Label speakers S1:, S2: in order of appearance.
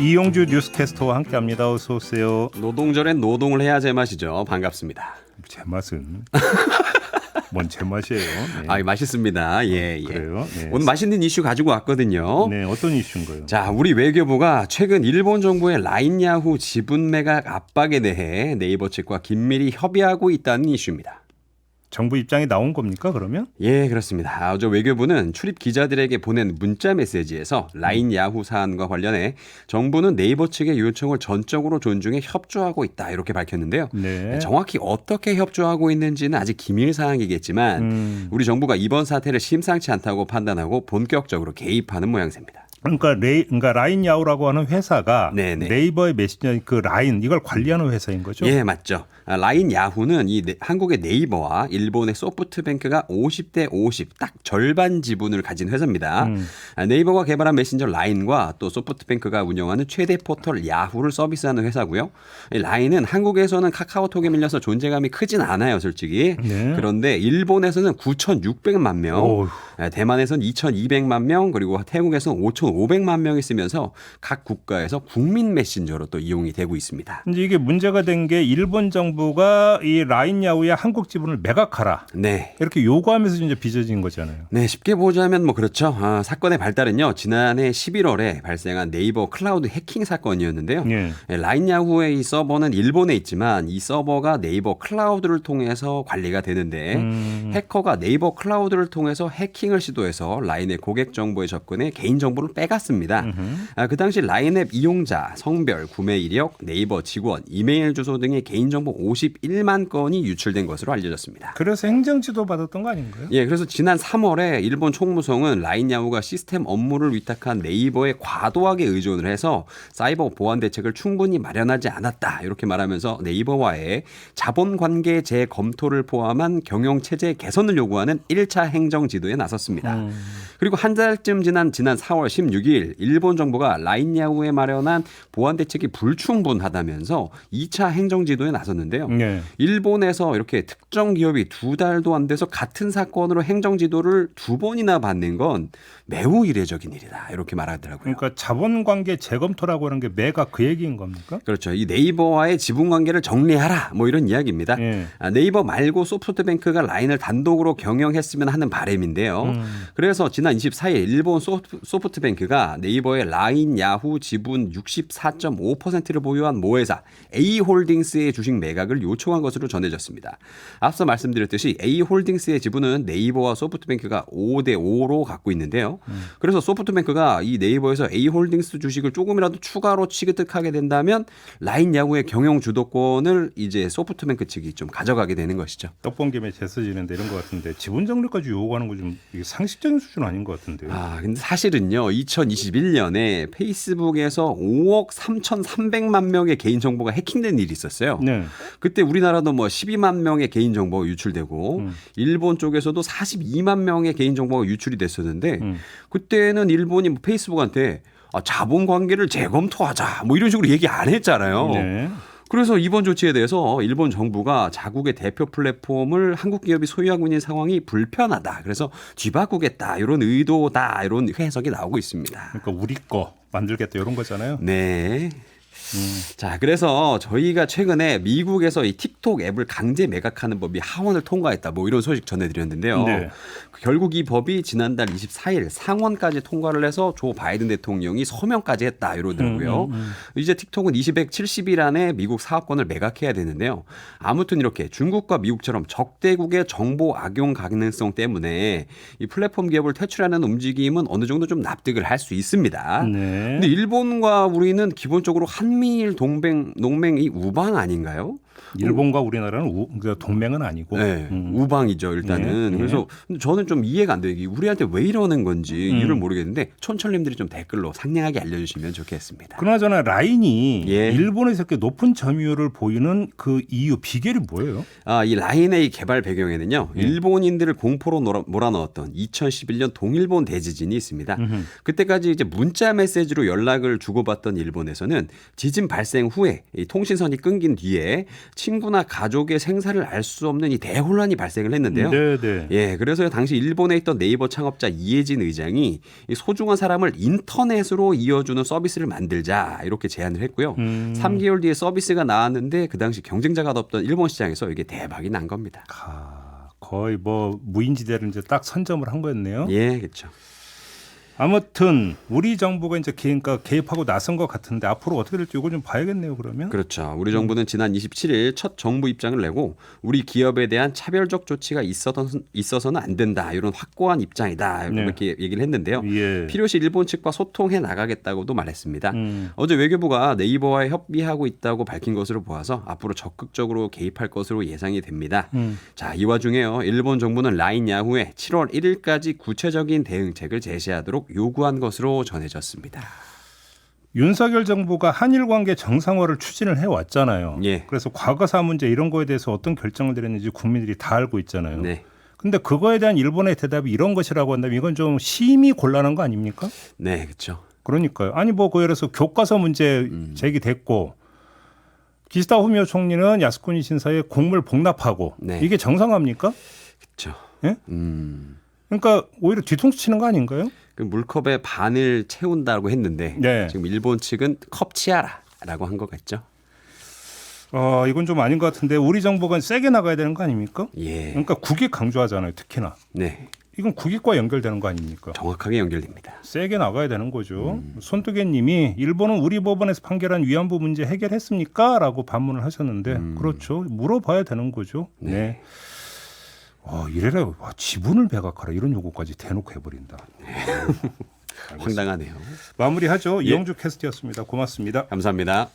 S1: 이용주 뉴스캐스터와 함께합니다. 어서 오세요.
S2: 노동절엔 노동을 해야 제맛이죠. 반갑습니다.
S1: 제맛은 뭔 제맛이에요? 네.
S2: 아, 맛있습니다. 예, 예.
S1: 그래요? 네.
S2: 오늘 맛있는 이슈 가지고 왔거든요.
S1: 네, 어떤 이슈인가요?
S2: 자, 우리 외교부가 최근 일본 정부의 라인 야후 지분 매각 압박에 대해 네이버 측과 긴밀히 협의하고 있다는 이슈입니다.
S1: 정부 입장이 나온 겁니까, 그러면?
S2: 예, 그렇습니다. 어제 외교부는 출입 기자들에게 보낸 문자 메시지에서 라인 야후 사안과 관련해 정부는 네이버 측의 요청을 전적으로 존중해 협조하고 있다 이렇게 밝혔는데요.
S1: 네.
S2: 정확히 어떻게 협조하고 있는지는 아직 기밀 사항이겠지만 우리 정부가 이번 사태를 심상치 않다고 판단하고 본격적으로 개입하는 모양새입니다.
S1: 그러니까 라인 야후라고 하는 회사가
S2: 네네.
S1: 네이버의 메신저 그 라인 이걸 관리하는 회사인 거죠?
S2: 예, 맞죠. 라인 야후는 한국의 네이버와 일본의 소프트뱅크가 50대 50, 딱 절반 지분을 가진 회사입니다. 네이버가 개발한 메신저 라인과 또 소프트뱅크가 운영하는 최대 포털 야후를 서비스하는 회사고요. 라인은 한국에서는 카카오톡에 밀려서 존재감이 크진 않아요, 솔직히.
S1: 네.
S2: 그런데 일본에서는 9,600만 명,
S1: 어휴.
S2: 대만에서는 2,200만 명, 그리고 태국에서는 5,500만 명이 쓰면서 각 국가에서 국민 메신저로 또 이용이 되고 있습니다.
S1: 이제 이게 문제가 된 게 일본 정부가 이 라인 야후의 한국 지분을 매각하라.
S2: 네.
S1: 이렇게 요구하면서 이제 빚어진 거잖아요.
S2: 네, 쉽게 보자면 뭐 그렇죠. 사건의 발달은요. 지난해 11월에 발생한 네이버 클라우드 해킹 사건이었는데요.
S1: 예.
S2: 라인 야후의 이 서버는 일본에 있지만 이 서버가 네이버 클라우드를 통해서 관리가 되는데 해커가 네이버 클라우드를 통해서 해킹을 시도해서 라인의 고객 정보에 접근해 개인 정보를 빼갔습니다. 그 당시 라인앱 이용자, 성별, 구매 이력, 네이버 직원, 이메일 주소 등의 개인 정보 51만 건이 유출된 것으로 알려졌습니다.
S1: 그래서 행정지도 받았던 거 아닌가요?
S2: 예, 그래서 지난 3월에 일본 총무성은 라인 야후가 시스템 업무를 위탁한 네이버에 과도하게 의존을 해서 사이버 보안 대책을 충분히 마련하지 않았다 이렇게 말하면서 네이버와의 자본 관계 재검토를 포함한 경영 체제 개선을 요구하는 1차 행정 지도에 나섰습니다. 그리고 한 달쯤 지난 4월 16일 일본 정부가 라인 야후에 마련한 보안 대책이 불충분하다면서 2차 행정 지도에 나섰는데요.
S1: 네.
S2: 일본에서 이렇게 특정 기업이 2달도 안 돼서 같은 사건으로 행정 지도를 2번이나 받는 건 매우 이례적인 일이다. 이렇게 말하더라고요.
S1: 그러니까 자본관계 재검토라고 하는 게 매각 그 얘기인 겁니까?
S2: 그렇죠. 이 네이버와의 지분 관계를 정리하라. 뭐 이런 이야기입니다.
S1: 예.
S2: 네이버 말고 소프트뱅크가 라인을 단독으로 경영했으면 하는 바람인데요. 그래서 지난 24일 일본 소프트뱅크가 네이버의 라인 야후 지분 64.5%를 보유한 모회사 A홀딩스의 주식 매각을 요청한 것으로 전해졌습니다. 앞서 말씀드렸듯이 A홀딩스의 지분은 네이버와 소프트뱅크가 5대 5로 갖고 있는데요. 그래서 소프트뱅크가 이 네이버에서 A홀딩스 주식을 조금이라도 추가로 취득하게 된다면 라인 야후의 경영 주도권을 이제 소프트뱅크 측이 좀 가져가게 되는 것이죠.
S1: 떡본 김에 제스지는데 이런 것 같은데 지분 정리까지 요구하는 거 좀 상식적인 수준 아닌 것 같은데요.
S2: 근데 사실은요, 2021년에 페이스북에서 5억 3,300만 명의 개인정보가 해킹된 일이 있었어요.
S1: 네.
S2: 그때 우리나라도 뭐 12만 명의 개인정보가 유출되고 일본 쪽에서도 42만 명의 개인정보가 유출이 됐었는데 그때는 일본이 뭐 페이스북한테 자본 관계를 재검토하자 뭐 이런 식으로 얘기 안 했잖아요.
S1: 네.
S2: 그래서 이번 조치에 대해서 일본 정부가 자국의 대표 플랫폼을 한국 기업이 소유하고 있는 상황이 불편하다. 그래서 뒤바꾸겠다. 이런 의도다. 이런 해석이 나오고 있습니다.
S1: 그러니까 우리 거 만들겠다 이런 거잖아요.
S2: 네. 자, 그래서 저희가 최근에 미국에서 이 틱톡 앱을 강제 매각하는 법이 하원을 통과했다. 뭐 이런 소식 전해드렸는데요.
S1: 네.
S2: 결국 이 법이 지난달 24일 상원까지 통과를 해서 조 바이든 대통령이 서명까지 했다 이러더라고요. 이제 틱톡은 270일 안에 미국 사업권을 매각해야 되는데요. 아무튼 이렇게 중국과 미국처럼 적대국의 정보 악용 가능성 때문에 이 플랫폼 기업을 퇴출하는 움직임은 어느 정도 좀 납득을 할 수 있습니다.
S1: 네.
S2: 근데 일본과 우리는 기본적으로 한미일 동맹이 우방 아닌가요?
S1: 일본과 우리나라는 동맹은 아니고.
S2: 네, 우방이죠 일단은.
S1: 네.
S2: 그래서 근데 저는 좀 이해가 안 돼요. 이게 우리한테 왜 이러는 건지 이유를 모르겠는데 촌철님들이 좀 댓글로 상냥하게 알려주시면 좋겠습니다.
S1: 그나저나 라인이
S2: 예.
S1: 일본에서 이렇게 높은 점유율을 보이는 그 이유 비결이 뭐예요?
S2: 이 라인의 개발 배경에는요. 일본인들을 공포로 몰아넣었던 2011년 동일본 대지진이 있습니다. 그때까지 이제 문자 메시지로 연락을 주고받던 일본에서는 지진 발생 후에 이 통신선이 끊긴 뒤에 친구나 가족의 생사를 알 수 없는 이 대혼란이 발생을 했는데요.
S1: 네네.
S2: 예, 그래서 당시 일본에 있던 네이버 창업자 이해진 의장이 이 소중한 사람을 인터넷으로 이어주는 서비스를 만들자 이렇게 제안을 했고요. 3개월 뒤에 서비스가 나왔는데 그 당시 경쟁자가 없던 일본 시장에서 이게 대박이 난 겁니다.
S1: 거의 뭐 무인지대를 이제 딱 선점을 한 거였네요.
S2: 예, 그렇죠.
S1: 아무튼 우리 정부가 이제 개입하고 나선 것 같은데 앞으로 어떻게 될지 이거 좀 봐야겠네요. 그러면.
S2: 그렇죠. 우리 정부는 지난 27일 첫 정부 입장을 내고 우리 기업에 대한 차별적 조치가 있어서는 안 된다. 이런 확고한 입장이다. 이렇게 얘기를 했는데요.
S1: 예.
S2: 필요시 일본 측과 소통해 나가겠다고도 말했습니다. 어제 외교부가 네이버와 협의하고 있다고 밝힌 것으로 보아서 앞으로 적극적으로 개입할 것으로 예상이 됩니다. 자, 이 와중에요. 일본 정부는 라인 야후에 7월 1일까지 구체적인 대응책을 제시하도록 요구한 것으로 전해졌습니다.
S1: 윤석열 정부가 한일 관계 정상화를 추진을 해왔잖아요.
S2: 예.
S1: 그래서 과거사 문제 이런 거에 대해서 어떤 결정을 내렸는지 국민들이 다 알고 있잖아요.
S2: 네.
S1: 근데 그거에 대한 일본의 대답이 이런 것이라고 한다면 이건 좀 심히 곤란한 거 아닙니까?
S2: 네, 그렇죠.
S1: 그러니까요. 아니 뭐 예를 들어서 교과서 문제 제기됐고 기시다 후미오 총리는 야스쿠니 신사에 공물 복납하고
S2: 네.
S1: 이게 정상화입니까?
S2: 그렇죠.
S1: 예? 그러니까 오히려 뒤통수 치는 거 아닌가요?
S2: 그 물컵의 반을 채운다고 했는데
S1: 네.
S2: 지금 일본 측은 컵 치아라라고 한 것 같죠.
S1: 이건 좀 아닌 것 같은데 우리 정부가 세게 나가야 되는 거 아닙니까?
S2: 예.
S1: 그러니까 국익 강조하잖아요. 특히나.
S2: 네.
S1: 이건 국익과 연결되는 거 아닙니까?
S2: 정확하게 연결됩니다.
S1: 세게 나가야 되는 거죠. 손뜨개님이 일본은 우리 법원에서 판결한 위안부 문제 해결했습니까? 라고 반문을 하셨는데 그렇죠. 물어봐야 되는 거죠. 네. 이래라 지분을 배각하라 이런 요구까지 대놓고 해버린다.
S2: 황당하네요.
S1: 마무리하죠. 이영주 캐스트였습니다. 고맙습니다.
S2: 감사합니다.